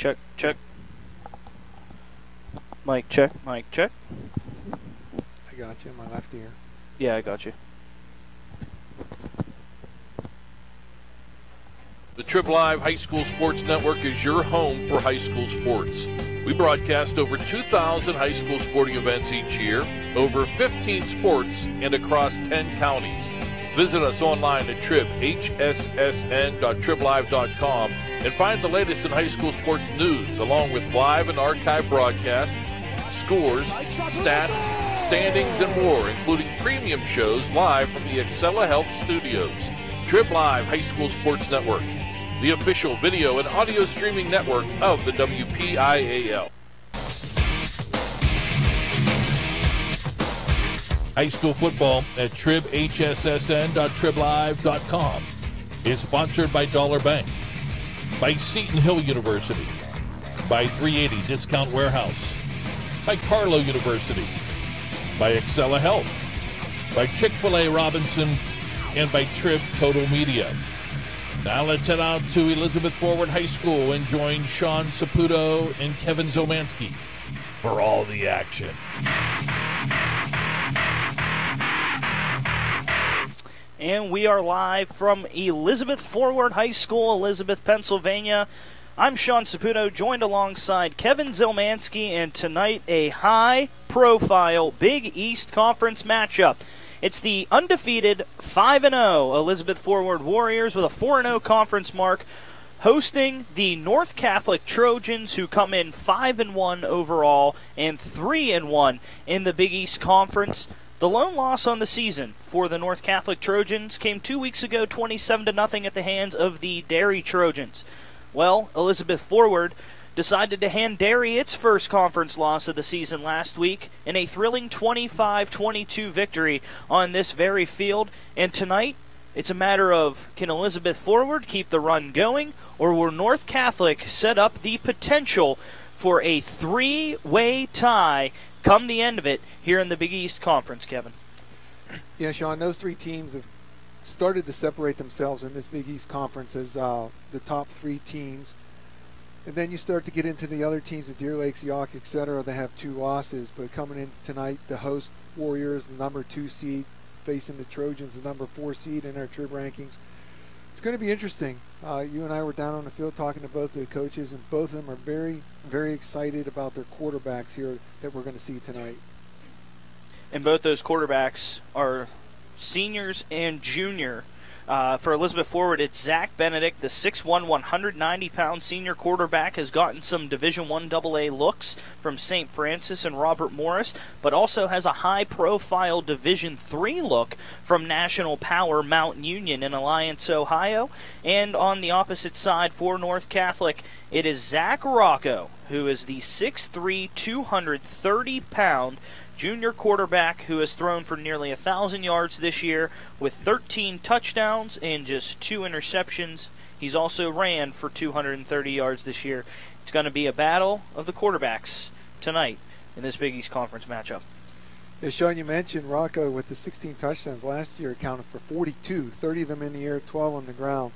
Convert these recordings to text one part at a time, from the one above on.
check, check. Mic check, mic check. I got you in my left ear. Yeah, I got you. The Trib Live High School Sports Network is your home for high school sports. We broadcast over 2,000 high school sporting events each year, over 15 sports, and across 10 counties. Visit us online at hssn.triblive.com and find the latest in high school sports news, along with live and archive broadcasts, scores, stats, standings, and more, including premium shows live from the Excella Health Studios. Trib Live High School Sports Network, the official video and audio streaming network of the WPIAL. High school football at tribhssn.triblive.com is sponsored by Dollar Bank, by Seton Hill University, by 380 Discount Warehouse, by Carlow University, by Excella Health, by Chick-fil-A Robinson, and by Trib Total Media. Now let's head out to Elizabeth Forward High School and join Sean Saputo and Kevin Zomansky for all the action. And we are live from Elizabeth Forward High School, Elizabeth, Pennsylvania. I'm Sean Saputo, joined alongside Kevin Zomansky, and tonight a high-profile Big East Conference matchup. It's the undefeated 5-0 Elizabeth Forward Warriors with a 4-0 conference mark hosting the North Catholic Trojans, who come in 5-1 overall and 3-1 in the Big East Conference. The lone loss on the season for the North Catholic Trojans came 2 weeks ago, 27-0 at the hands of the Derry Trojans. Well, Elizabeth Forward decided to hand Derry its first conference loss of the season last week in a thrilling 25-22 victory on this very field. And tonight, it's a matter of, can Elizabeth Forward keep the run going, or will North Catholic set up the potential for a three-way tie come the end of it here in the Big East Conference, Kevin? Yeah, Sean, those three teams have started to separate themselves in this Big East Conference as the top three teams. And then you start to get into the other teams, the Deer Lakes, York, etc. They have 2 losses. But coming in tonight, the host Warriors, the number 2 seed, facing the Trojans, the number 4 seed in our Trib rankings. It's going to be interesting. You and I were down on the field talking to both of the coaches, and both of them are very, very excited about their quarterbacks here that we're going to see tonight. And both those quarterbacks are seniors and junior. For Elizabeth Forward, it's Zach Benedict, the 6'1", 190-pound senior quarterback, has gotten some Division I AA looks from St. Francis and Robert Morris, but also has a high-profile Division III look from national power Mount Union in Alliance, Ohio. And on the opposite side for North Catholic, it is Zach Rocco, who is the 6'3", 230-pound junior quarterback who has thrown for nearly 1,000 yards this year with 13 touchdowns and just 2 interceptions. He's also ran for 230 yards this year. It's going to be a battle of the quarterbacks tonight in this Big East Conference matchup. Yeah, Sean, you mentioned Rocco with the 16 touchdowns last year accounted for 42, 30 of them in the air, 12 on the ground.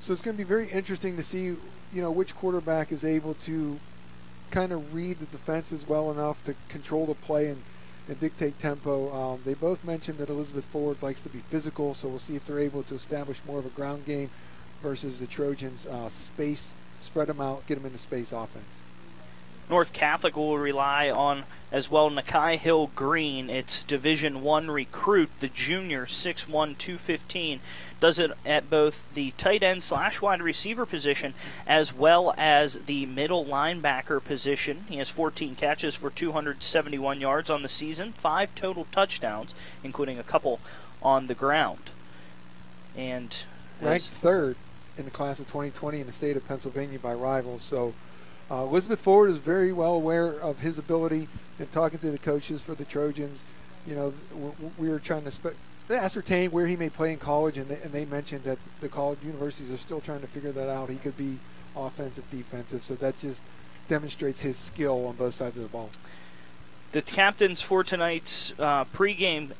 So it's going to be very interesting to see, which quarterback is able to kind of read the defenses well enough to control the play and dictate tempo. They both mentioned that Elizabeth Forward likes to be physical, so we'll see if they're able to establish more of a ground game versus the Trojans' space, spread them out, get them into space offense. North Catholic will rely on, as well, Nakai Hill Green, its Division I recruit, the junior, 6'1", 215, does it at both the tight end / wide receiver position as well as the middle linebacker position. He has 14 catches for 271 yards on the season, 5 total touchdowns, including a couple on the ground. And ranked 3rd in the class of 2020 in the state of Pennsylvania by rivals, so Elizabeth Forward is very well aware of his ability. And talking to the coaches for the Trojans, we were trying to ascertain where he may play in college, and they mentioned that the college universities are still trying to figure that out. He could be offensive, defensive, so that just demonstrates his skill on both sides of the ball. The captains for tonight's pregame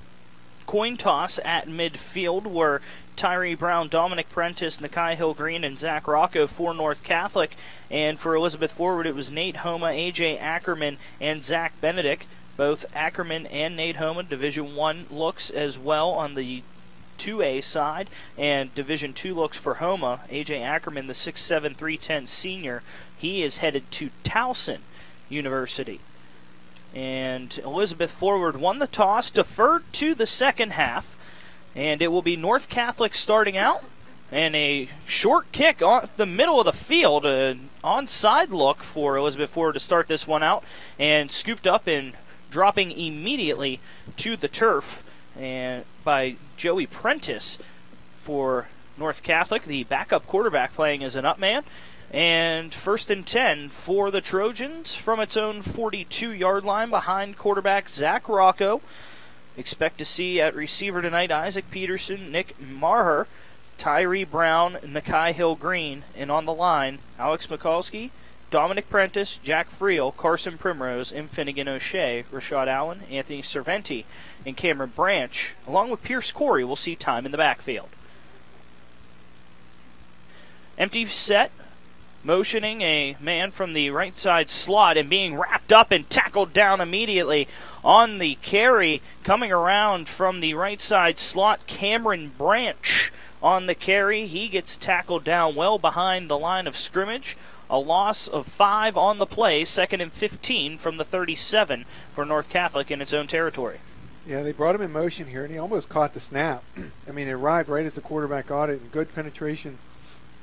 coin toss at midfield were Tyree Brown, Dominic Prentice, Nakai Hill Green, and Zach Rocco for North Catholic. And for Elizabeth Forward, it was Nate Homa, A.J. Ackerman, and Zach Benedict. Both Ackerman and Nate Homa, Division I looks as well on the 2A side, and Division II looks for Homa. A.J. Ackerman, the 6'7", 310 senior, he is headed to Towson University. And Elizabeth Forward won the toss, deferred to the second half, and it will be North Catholic starting out. And a short kick on the middle of the field, an onside look for Elizabeth Forward to start this one out, and scooped up and dropping immediately to the turf and by Joey Prentice for North Catholic, the backup quarterback playing as an up man. And 1st and 10 for the Trojans from its own 42-yard line behind quarterback Zach Rocco. Expect to see at receiver tonight Isaac Peterson, Nick Maher, Tyree Brown, Nakai Hill Green, and on the line Alex Mikulski, Dominic Prentice, Jack Friel, Carson Primrose, M. Finnegan O'Shea, Rashad Allen, Anthony Cerventi, and Cameron Branch, along with Pierce Corey, will see time in the backfield. Empty set, motioning a man from the right side slot and being wrapped up and tackled down immediately on the carry. Coming around from the right side slot, Cameron Branch on the carry. He gets tackled down well behind the line of scrimmage. A loss of 5 on the play, 2nd and 15 from the 37 for North Catholic in its own territory. Yeah, they brought him in motion here, and he almost caught the snap. I mean, it arrived right as the quarterback got it, and good penetration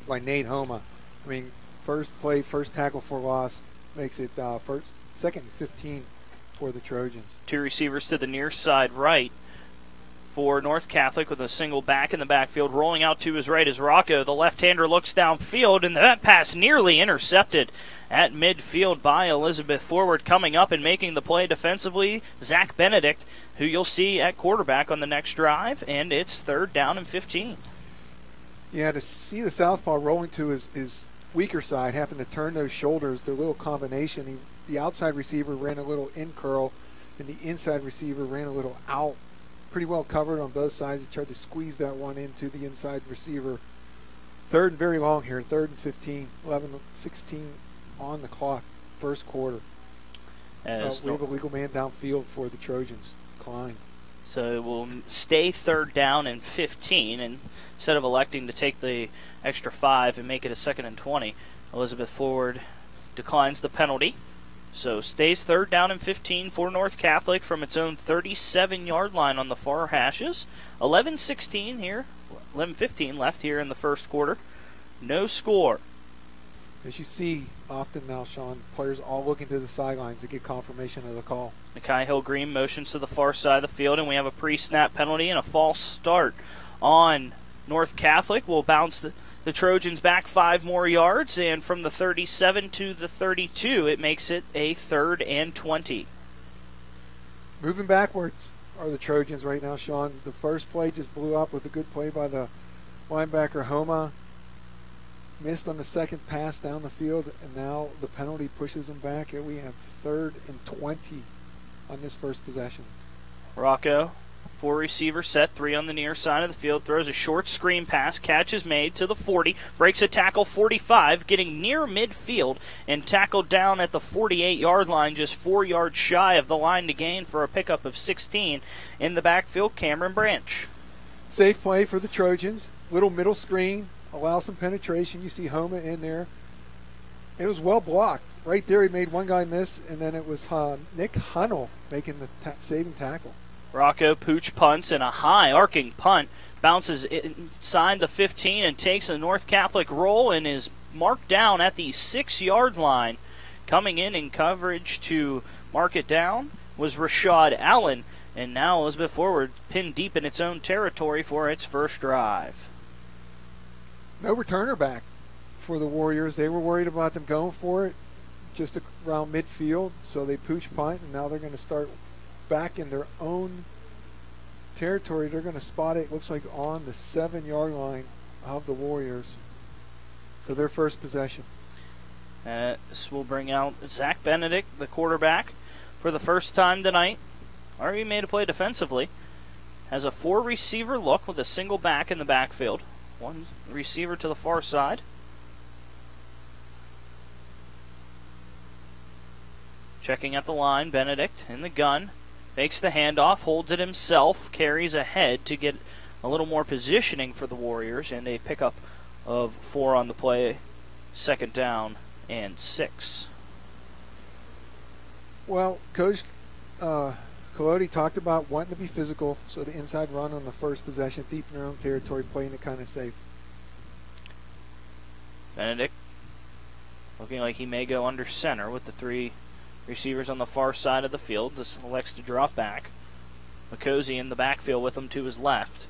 by Nate Homa. I mean, first play, first tackle for loss, makes it 2nd and 15 for the Trojans. Two receivers to the near side right for North Catholic with a single back in the backfield. Rolling out to his right is Rocco. The left-hander looks downfield, and that pass nearly intercepted at midfield by Elizabeth Forward. Coming up and making the play defensively, Zach Benedict, who you'll see at quarterback on the next drive, and it's 3rd down and 15. Yeah, to see the southpaw rolling to his weaker side, having to turn those shoulders, their little combination. The outside receiver ran a little in curl, and the inside receiver ran a little out. Pretty well covered on both sides. He tried to squeeze that one into the inside receiver. 3rd and very long here, 3rd and 15, 11-16 on the clock, first quarter. We have a legal man downfield for the Trojans, Klein. So it will stay 3rd down and 15, and instead of electing to take the extra 5 and make it a 2nd and 20, Elizabeth Forward declines the penalty. So stays 3rd down and 15 for North Catholic from its own 37-yard line on the far hashes. 11-16 here, 11-15 left here in the first quarter. No score. As you see often now, Sean, players all looking to the sidelines to get confirmation of the call. Nakai Hill Green motions to the far side of the field, and we have a pre-snap penalty and a false start on North Catholic. We'll bounce the Trojans back 5 more yards, and from the 37 to the 32, it makes it a 3rd and 20. Moving backwards are the Trojans right now, Sean. The first play just blew up with a good play by the linebacker Homa. Missed on the second pass down the field, and now the penalty pushes them back, and we have 3rd and 20 on this first possession. Rocco, 4 receiver set, 3 on the near side of the field, throws a short screen pass, catch is made to the 40, breaks a tackle 45, getting near midfield and tackled down at the 48-yard line, just 4 yards shy of the line to gain for a pickup of 16 in the backfield, Cameron Branch. Safe play for the Trojans, little middle screen, allow some penetration. You see Homa in there. It was well blocked. Right there he made one guy miss, and then it was Nick Hunnell making the saving tackle. Rocco pooch punts, and a high arcing punt bounces inside the 15 and takes a North Catholic roll and is marked down at the 6-yard line. Coming in coverage to mark it down was Rashad Allen, and now Elizabeth Forward pinned deep in its own territory for its first drive. No returner back for the Warriors. They were worried about them going for it just around midfield, so they pooch punt, and now they're going to start back in their own territory. They're going to spot it, looks like, on the 7-yard line of the Warriors for their first possession. This will bring out Zach Benedict, the quarterback, for the first time tonight. Already made a play defensively. has a 4-receiver look with a single back in the backfield. One receiver to the far side. Checking at the line, Benedict in the gun. Makes the handoff, holds it himself, carries ahead to get a little more positioning for the Warriors, and a pickup of 4 on the play, 2nd down and 6. Well, Coach Collodi talked about wanting to be physical, so the inside run on the first possession, deep in their own territory, playing it kind of safe. Benedict looking like he may go under center with the 3 receivers on the far side of the field. Just elects to drop back. McCosey in the backfield with him to his left.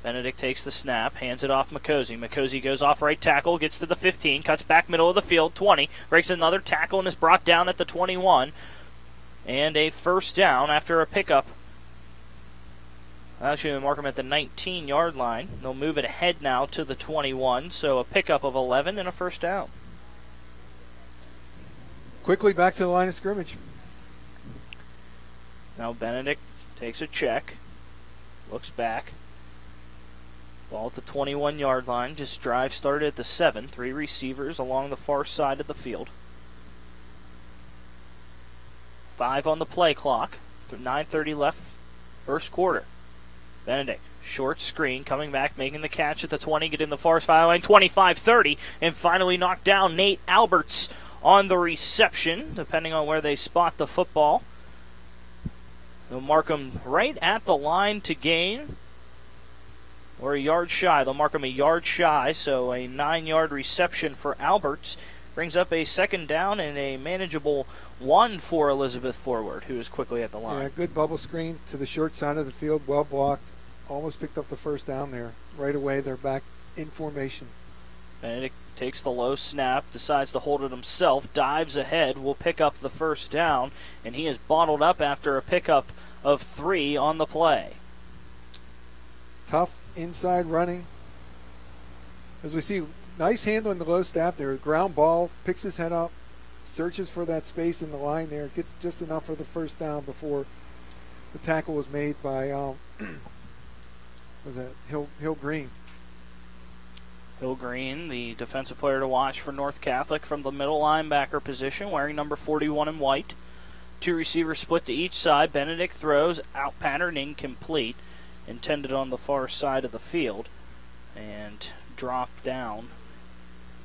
Benedict takes the snap, hands it off McCosey. McCosey goes off right tackle, gets to the 15, cuts back middle of the field, 20, breaks another tackle and is brought down at the 21. And a 1st down after a pickup. Actually, they'll mark him at the 19-yard line. They'll move it ahead now to the 21, so a pickup of 11 and a 1st down. Quickly back to the line of scrimmage. Now Benedict takes a check, looks back. Ball at the 21-yard line. Just drive started at the 7. 3 receivers along the far side of the field. 5 on the play clock. 9:30 left, 1st quarter. Benedict, short screen, coming back, making the catch at the 20, getting the far sideline, 25-30, and finally knocked down Nate Alberts on the reception, depending on where they spot the football. They'll mark him right at the line to gain, or a yard shy. They'll mark him a yard shy, so a 9-yard reception for Alberts. Brings up a 2nd down and a manageable 1 for Elizabeth forward, who is quickly at the line. Yeah, good bubble screen to the short side of the field, well blocked. Almost picked up the 1st down there. Right away, they're back in formation. Benedict takes the low snap, decides to hold it himself, dives ahead, will pick up the 1st down, and he is bottled up after a pickup of 3 on the play. Tough inside running. As we see, nice handle in the low snap there. Ground ball, picks his head up, searches for that space in the line there, gets just enough for the 1st down before the tackle was made by was that Hill Green. Hill Green, the defensive player to watch for North Catholic from the middle linebacker position, wearing number 41 in white. 2 receivers split to each side. Benedict throws, out pattern, incomplete, intended on the far side of the field, and dropped down,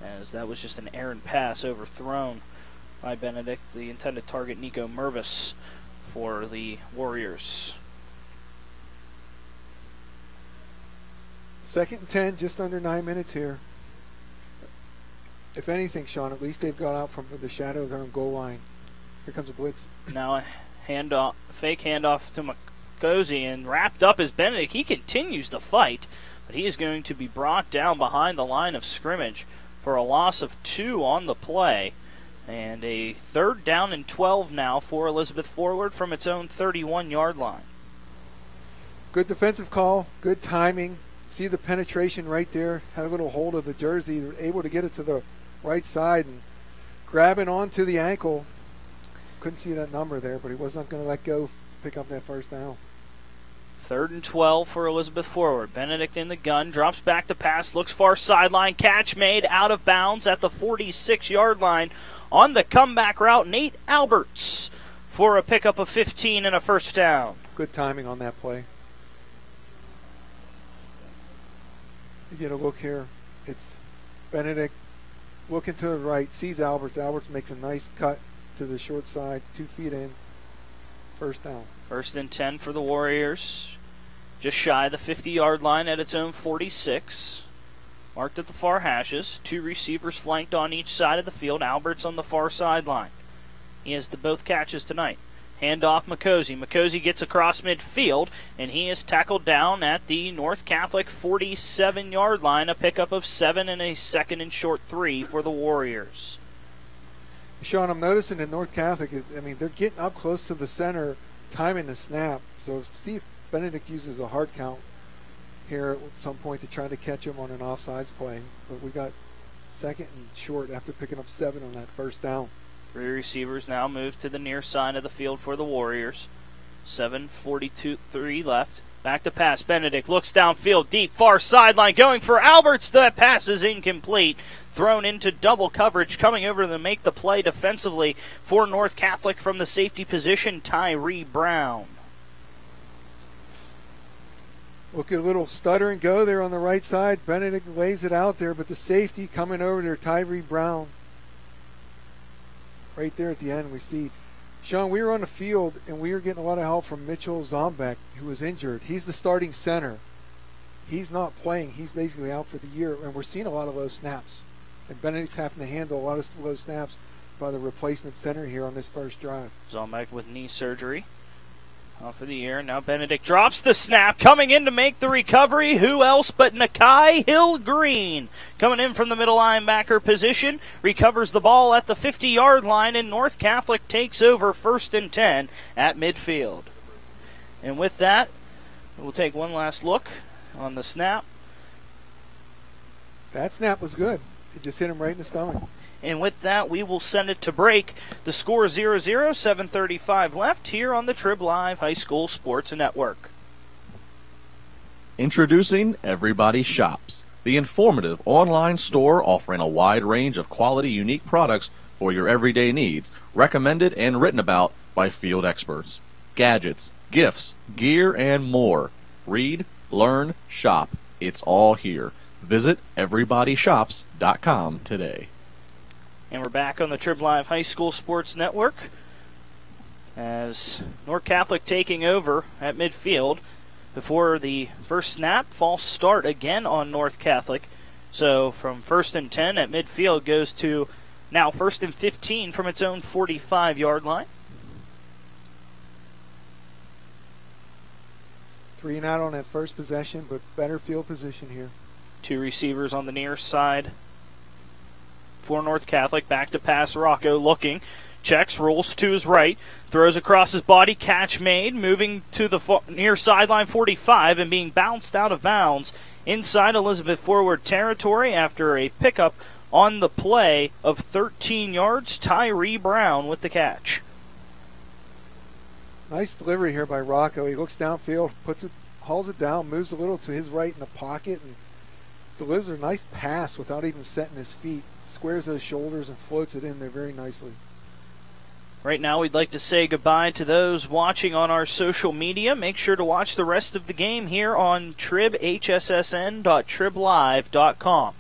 as that was just an errant pass overthrown by Benedict. The intended target, Nico Mervis, for the Warriors. 2nd and 10, just under 9 minutes here. If anything, Sean, at least they've got out from the shadow of their own goal line. Here comes a blitz. Now a handoff, fake handoff to McCosey, and wrapped up is Benedict. He continues to fight, but he is going to be brought down behind the line of scrimmage for a loss of 2 on the play. And a 3rd down and 12 now for Elizabeth forward from its own 31-yard line. Good defensive call, good timing. See the penetration right there. Had a little hold of the jersey. They were able to get it to the right side and grabbing onto the ankle. Couldn't see that number there, but he wasn't going to let go to pick up that 1st down. 3rd and 12 for Elizabeth forward. Benedict in the gun, drops back to pass, looks far sideline, catch made out of bounds at the 46-yard line. On the comeback route, Nate Alberts for a pickup of 15 and a 1st down. Good timing on that play. You get a look here. It's Benedict looking to the right, sees Alberts. Alberts makes a nice cut to the short side, 2 feet in. 1st down. 1st and 10 for the Warriors. Just shy of the 50-yard line at its own 46. Marked at the far hashes. 2 receivers flanked on each side of the field. Alberts on the far sideline. He has both catches tonight. Handoff McCosey. McCosey gets across midfield, and he is tackled down at the North Catholic 47-yard line. A pickup of 7 and a 2nd and short 3 for the Warriors. Sean, I'm noticing in North Catholic, I mean, they're getting up close to the center, timing the snap. So see if Benedict uses a hard count here at some point to try to catch him on an offsides play. But we got 2nd and short after picking up 7 on that 1st down. 3 receivers now move to the near side of the field for the Warriors. 7:42 left. Back to pass. Benedict looks downfield, deep, far sideline, going for Alberts. That pass is incomplete. Thrown into double coverage, coming over to make the play defensively for North Catholic from the safety position, Tyree Brown. Look at a little stutter and go there on the right side. Benedict lays it out there, but the safety coming over there, Tyree Brown. Right there at the end we see. Sean, we were on the field, and we were getting a lot of help from Mitchell Zombeck, who was injured. He's the starting center. He's not playing. He's basically out for the year, and we're seeing a lot of low snaps. And Benedict's having to handle a lot of low snaps by the replacement center here on this first drive. Zombeck with knee surgery. Out for the year. Now Benedict drops the snap. Coming in to make the recovery. Who else but Nakai Hill-Green. Coming in from the middle linebacker position. Recovers the ball at the 50-yard line, and North Catholic takes over 1st and 10 at midfield. And with that, we'll take one last look on the snap. That snap was good. It just hit him right in the stomach. And with that, we will send it to break. The score 0-0, 7:35 left here on the Trib Live High School Sports Network. Introducing Everybody Shops, the informative online store offering a wide range of quality, unique products for your everyday needs, recommended and written about by field experts. Gadgets, gifts, gear, and more. Read, learn, shop. It's all here. Visit everybodyshops.com today. And we're back on the Trib Live High School Sports Network as North Catholic taking over at midfield before the first snap. False start again on North Catholic. So from 1st and 10 at midfield goes to now 1st and 15 from its own 45-yard line. 3 and out on that first possession, but better field position here. 2 receivers on the near side for North Catholic. Back to pass. Rocco looking. Checks, rolls to his right, throws across his body, catch made, moving to the near sideline 45 and being bounced out of bounds inside Elizabeth forward territory after a pickup on the play of 13 yards. Tyree Brown with the catch. Nice delivery here by Rocco. He looks downfield, hauls it down, moves a little to his right in the pocket, and delivers a nice pass without even setting his feet. Squares those shoulders and floats it in there very nicely. Right now, we'd like to say goodbye to those watching on our social media. Make sure to watch the rest of the game here on tribhssn.triblive.com.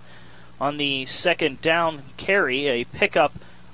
On the second down carry, a pickup